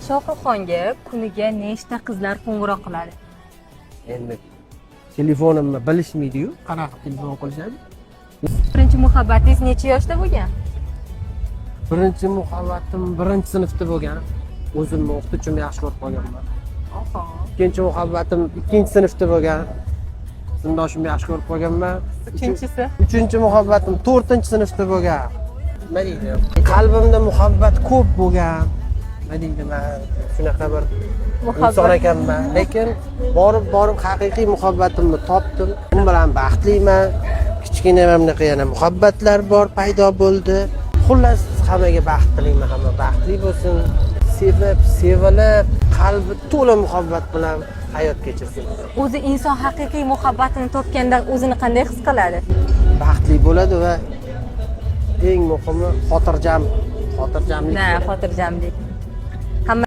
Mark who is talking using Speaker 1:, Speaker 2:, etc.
Speaker 1: Shohruxxonga kuniga nechta qizlar qo'ng'iroq qiladi?
Speaker 2: Endi telefonimni bilishmaydi-yu, qanaqa telefon qilishadi?
Speaker 1: Birinchi muhabbatingiz necha yoshda bo'lgan?
Speaker 2: Birinchi muhabbatim 1-sinfda bo'lgan. O'zimni o'qituvchimni yaxshi ko'rib qolganman.
Speaker 1: Oho.
Speaker 2: Ikkinchi muhabbatim 2-sinfda bo'lgan. Sindoshimni yaxshi ko'rib qolganman.
Speaker 1: Uchinchisi?
Speaker 2: Uchinchi muhabbatim 4-sinfda bo'lgan. Nima deydi? Qalbimda muhabbat ko'p bo'lgan. Nima deydi, men shunaqa bir inson ekanman, lekin borib haqiqiy muhabbatimni topdim. Men bilan baxtliman. Kichkina mamlaqa yana muhabbatlar bor, paydo bo'ldi. Xullas, hammaga baxt tilayman, hamma baxtli bo'lsin. Sevib, sevilib, qalbi to'la muhabbat bilan hayot kechirsin.
Speaker 1: O'zi inson haqiqiy muhabbatini topganda o'zini qanday his qiladi?
Speaker 2: Baxtli bo'ladi va eng muhimi xotirjamlik.
Speaker 1: Xotirjamlik.